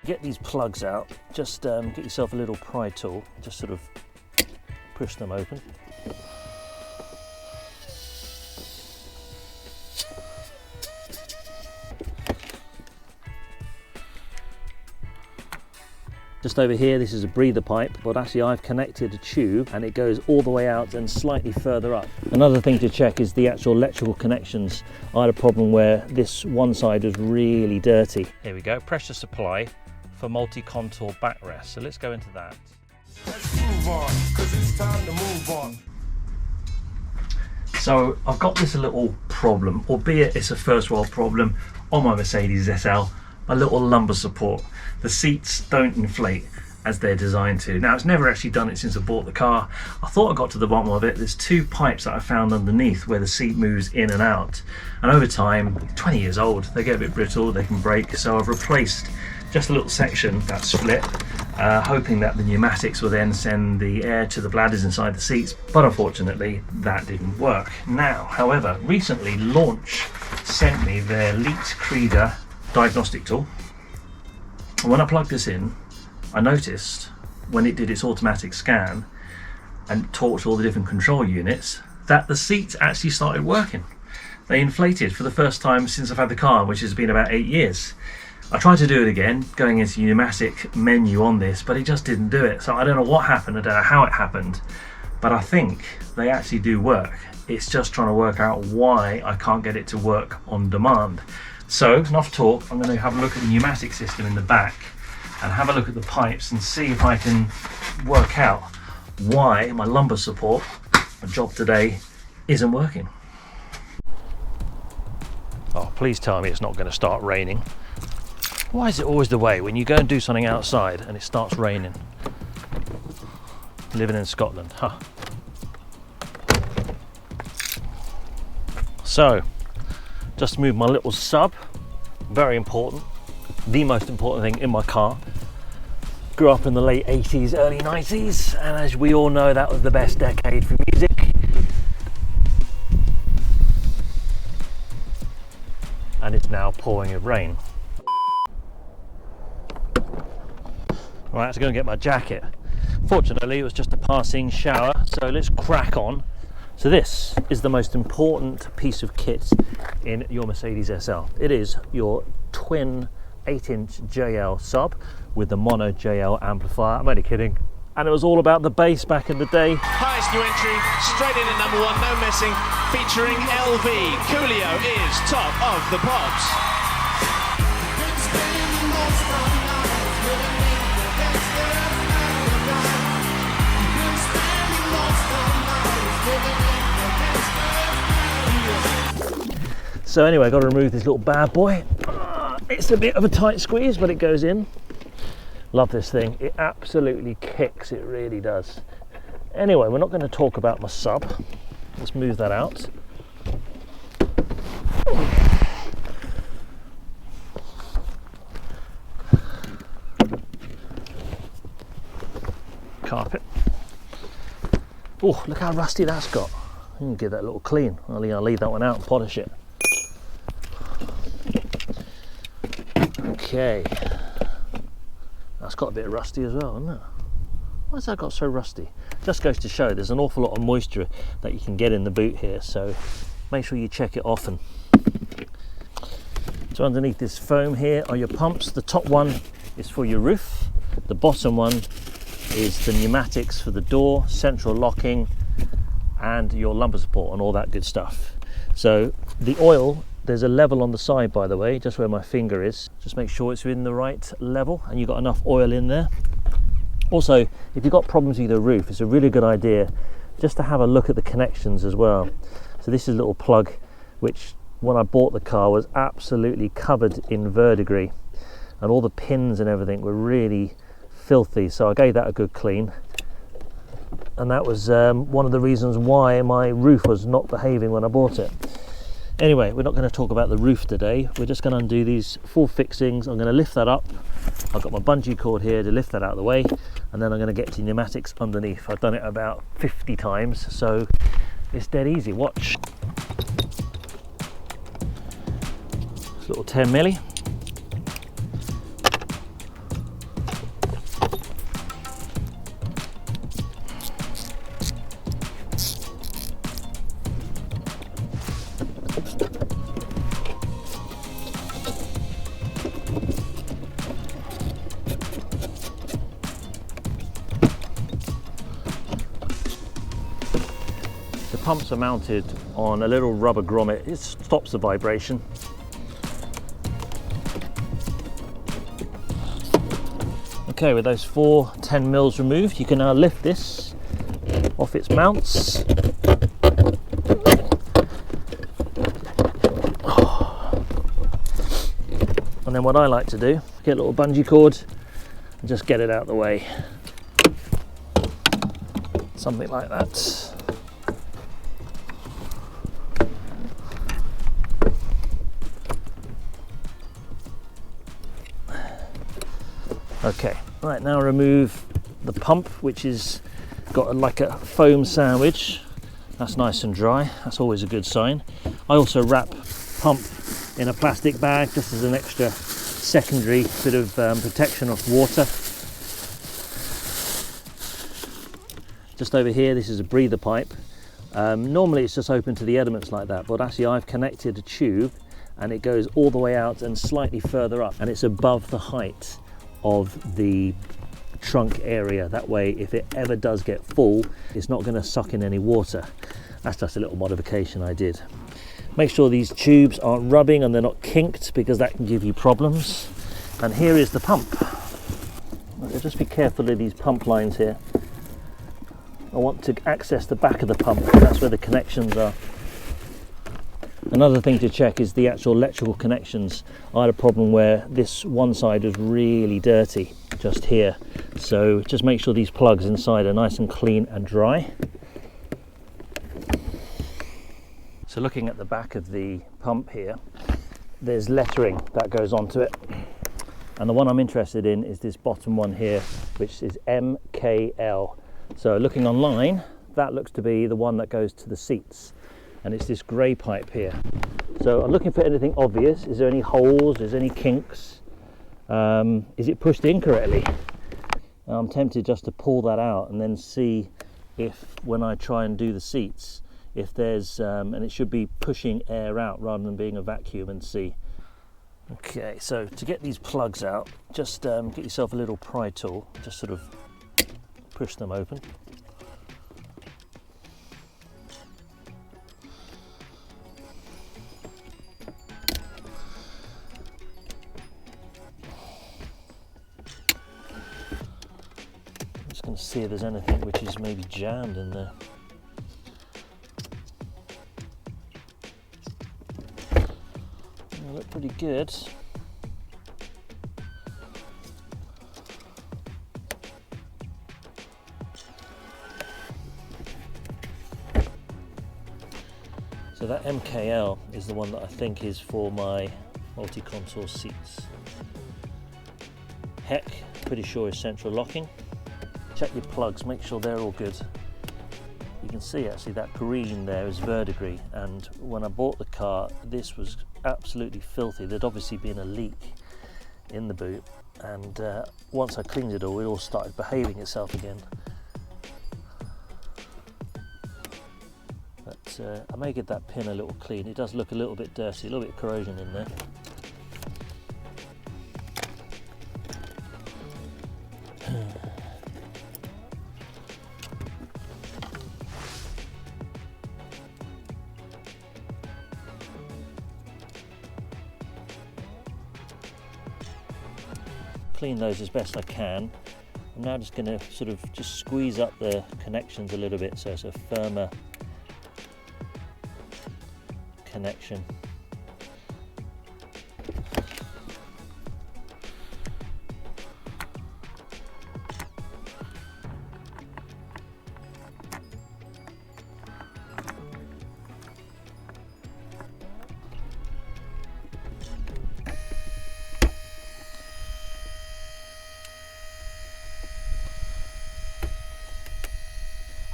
Get these plugs out, just get yourself a little pry tool, just sort of push them open. Just over here, this is a breather pipe, but actually I've connected a tube and it goes all the way out and slightly further up. Another thing to check is the actual electrical connections. I had a problem where this one side was really dirty. Here we go, pressure supply for multi-contour backrest. So let's go into that. Let's move on, 'cause it's time to move on. So I've got this little problem, albeit it's a first world problem on my Mercedes SL, my little lumbar support. The seats don't inflate as they're designed to. Now, it's never actually done it since I bought the car. I thought I got to the bottom of it. There's two pipes that I found underneath where the seat moves in and out. And over time, 20 years old, they get a bit brittle, they can break. So I've replaced just a little section that's split, hoping that the pneumatics will then send the air to the bladders inside the seats. But unfortunately, that didn't work. Now, however, recently Launch sent me their Launch Creader diagnostic tool. And when I plugged this in, I noticed when it did its automatic scan and talked to all the different control units that the seats actually started working. They inflated for the first time since I've had the car, which has been about 8 years. I tried to do it again, going into the pneumatic menu on this, but it just didn't do it. So I don't know what happened, I don't know how it happened, but I think they actually do work. It's just trying to work out why I can't get it to work on demand. So, enough talk, I'm going to have a look at the pneumatic system in the back and have a look at the pipes and see if I can work out why my lumbar support, my job today, isn't working. Oh, please tell me it's not going to start raining. Why is it always the way when you go and do something outside and it starts raining? Living in Scotland, huh? So, just moved my little sub, very important, the most important thing in my car. Grew up in the late 80s, early 90s, and as we all know, that was the best decade for music. And it's now pouring with rain. Right, I have to go and get my jacket. Fortunately, it was just a passing shower, so let's crack on. So this is the most important piece of kit in your Mercedes SL. It is your twin 8-inch JL sub with the mono JL amplifier. I'm only kidding. And it was all about the bass back in the day. Highest new entry, straight in at number 1, no messing, featuring LV. Coolio is top of the pops. So anyway, I've got to remove this little bad boy. It's a bit of a tight squeeze, but it goes in. Love this thing. It absolutely kicks, it really does. Anyway, we're not going to talk about my sub. Let's move that out. Carpet. Oh, look how rusty that's got. I can give that a little clean. I'll leave that one out and polish it. Okay, that's got a bit rusty as well, hasn't it? Why has that got so rusty? Just goes to show there's an awful lot of moisture that you can get in the boot here, so make sure you check it often. So underneath this foam here are your pumps. The top one is for your roof, the bottom one is the pneumatics for the door, central locking, and your lumbar support and all that good stuff. So the oil, there's a level on the side, by the way, just where my finger is. Just make sure it's in the right level and you've got enough oil in there. Also, if you've got problems with your roof, it's a really good idea just to have a look at the connections as well. So this is a little plug which when I bought the car was absolutely covered in verdigris and all the pins and everything were really filthy, so I gave that a good clean. And that was one of the reasons why my roof was not behaving when I bought it. Anyway, we're not going to talk about the roof today. We're just going to undo these full fixings. I'm going to lift that up. I've got my bungee cord here to lift that out of the way, and then I'm going to get to pneumatics underneath. I've done it about 50 times, so it's dead easy. Watch. This little 10 milli. pumps are mounted on a little rubber grommet. It stops the vibration. Okay, with those 4 10 mils removed, you can now lift this off its mounts. And then what I like to do, get a little bungee cord and just get it out of the way. Something like that. Okay, right, now remove the pump, which is got like a foam sandwich. That's nice and dry. That's always a good sign. I also wrap pump in a plastic bag just as an extra secondary bit of protection of water. Just over here, this is a breather pipe. Normally it's just open to the elements like that, but actually I've connected a tube and it goes all the way out and slightly further up, and it's above the height of the trunk area. That way, if it ever does get full, it's not going to suck in any water. That's just a little modification I did. Make sure these tubes aren't rubbing and they're not kinked, because that can give you problems. And here is the pump. So just be careful of these pump lines here. I want to access the back of the pump, that's where the connections are. Another thing to check is the actual electrical connections. I had a problem where this one side was really dirty, just here. So just make sure these plugs inside are nice and clean and dry. So looking at the back of the pump here, there's lettering that goes onto it. And the one I'm interested in is this bottom one here, which is MKL. So looking online, that looks to be the one that goes to the seats. And it's this grey pipe here. So I'm looking for anything obvious. Is there any holes? Is there any kinks? Is it pushed in correctly? I'm tempted just to pull that out and then see if, when I try and do the seats, if there's, and it should be pushing air out rather than being a vacuum, and see. Okay, so to get these plugs out, just get yourself a little pry tool, just sort of push them open. Just going to see if there's anything which is maybe jammed in there. They look pretty good. So that MKL is the one that I think is for my multi-console seats. Heck, pretty sure is central locking. Check your plugs, make sure they're all good. You can see actually that green there is verdigris, and when I bought the car this was absolutely filthy. There'd obviously been a leak in the boot, and once I cleaned it all started behaving itself again. But I may get that pin a little clean. It does look a little bit dirty, a little bit of corrosion in there. Clean those as best I can. I'm now just going to sort of just squeeze up the connections a little bit so it's a firmer connection.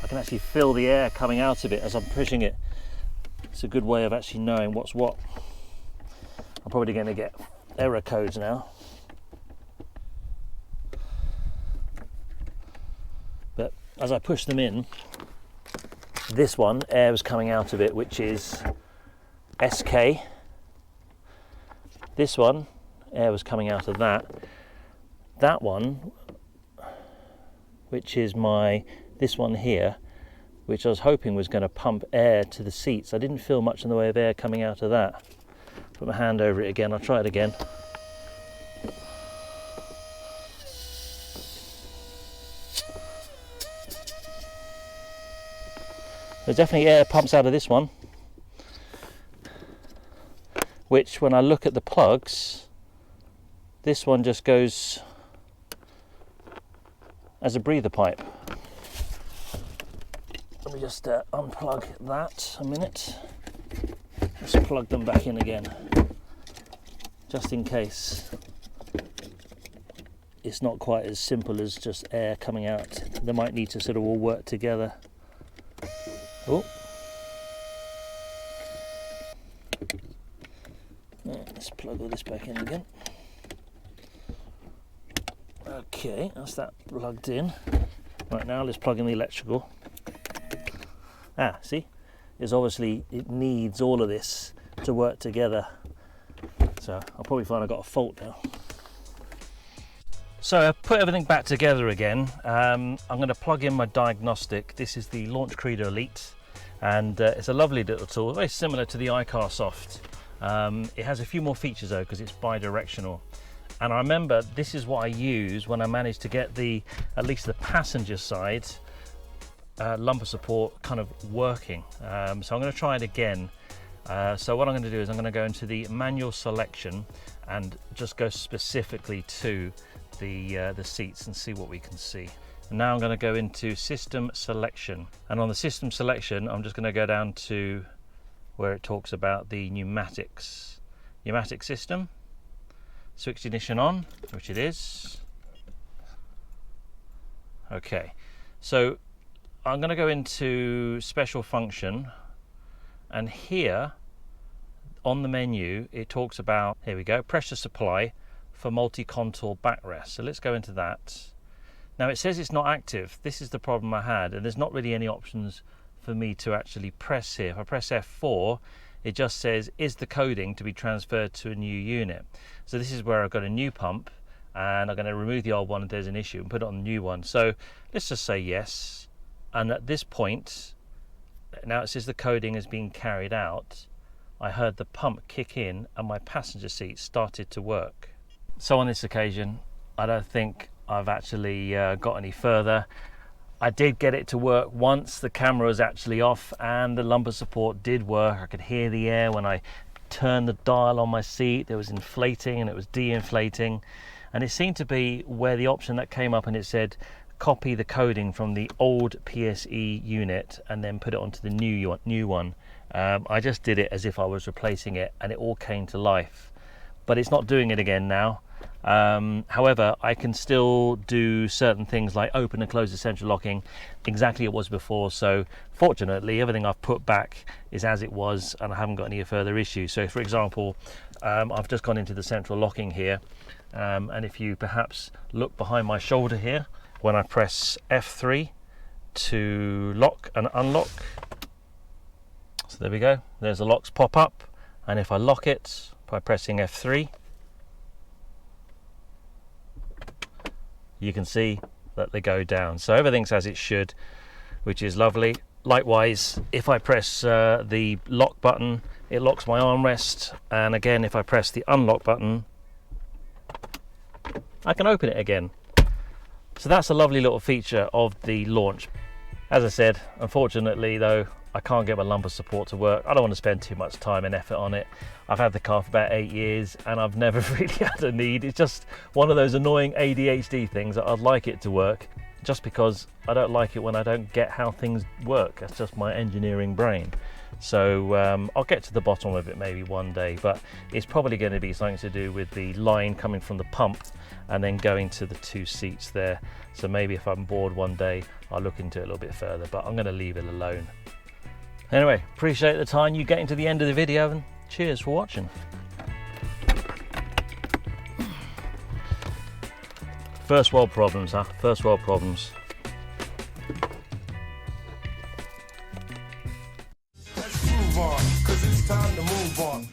I can actually feel the air coming out of it as I'm pushing it. It's a good way of actually knowing what's what. I'm probably going to get error codes now. But as I push them in, this one, air was coming out of it, which is SK. This one, air was coming out of that. That one, which is this one here, which I was hoping was going to pump air to the seats. I didn't feel much in the way of air coming out of that. Put my hand over it again, I'll try it again. There's definitely air pumps out of this one, which when I look at the plugs, this one just goes as a breather pipe. Let me just unplug that a minute. Just plug them back in again, just in case it's not quite as simple as just air coming out. They might need to sort of all work together. Oh, let's plug all this back in again. Okay, that's that plugged in. Right, now let's plug in the electrical. See, it's obviously, it needs all of this to work together. So I'll probably find I've got a fault now. So I put everything back together again. I'm going to plug in my diagnostic. This is the Launch Creader Elite, and it's a lovely little tool, very similar to the iCar Soft. It has a few more features though, because it's bi-directional. And I remember this is what I use when I managed to get at least the passenger side lumbar support kind of working. So I'm going to try it again. So what I'm going to do is I'm going to go into the manual selection and just go specifically to the seats and see what we can see. And now I'm going to go into system selection, and on the system selection I'm just going to go down to where it talks about the pneumatic system. Switch ignition on, which it is. Okay, so I'm going to go into special function, and here on the menu it talks about, here we go, pressure supply for multi-contour backrest. So let's go into that. Now it says it's not active. This is the problem I had, and there's not really any options for me to actually press here. If I press F4, it just says, is the coding to be transferred to a new unit? So this is where I've got a new pump, and I'm going to remove the old one if there's an issue and put it on the new one. So let's just say yes. And at this point, now it says the coding is being carried out, I heard the pump kick in and my passenger seat started to work. So on this occasion, I don't think I've actually got any further. I did get it to work once. The camera was actually off and the lumbar support did work. I could hear the air when I turned the dial on my seat. There was inflating and it was de-inflating, and it seemed to be where the option that came up and it said copy the coding from the old PSE unit and then put it onto the new one. I just did it as if I was replacing it, and it all came to life, but it's not doing it again now. However, I can still do certain things like open and close the central locking exactly as it was before. So fortunately everything I've put back is as it was, and I haven't got any further issues. So for example, I've just gone into the central locking here, and if you perhaps look behind my shoulder here, when I press F3 to lock and unlock, so there we go, there's the locks pop up, and if I lock it by pressing F3, you can see that they go down. So everything's as it should, which is lovely. Likewise, if I press the lock button, it locks my armrest, and again if I press the unlock button, I can open it again. So that's a lovely little feature of the Launch. As I said, unfortunately though, I can't get my lumbar support to work. I don't want to spend too much time and effort on it. I've had the car for about 8 years and I've never really had a need. It's just one of those annoying ADHD things that I'd like it to work, just because I don't like it when I don't get how things work. That's just my engineering brain. So I'll get to the bottom of it maybe one day, but it's probably going to be something to do with the line coming from the pump and then going to the two seats there. So maybe if I'm bored one day, I'll look into it a little bit further, but I'm going to leave it alone. Anyway, appreciate the time you getting to the end of the video, and cheers for watching. First world problems, huh? First world problems. Let's move on, 'cause it's time to move on.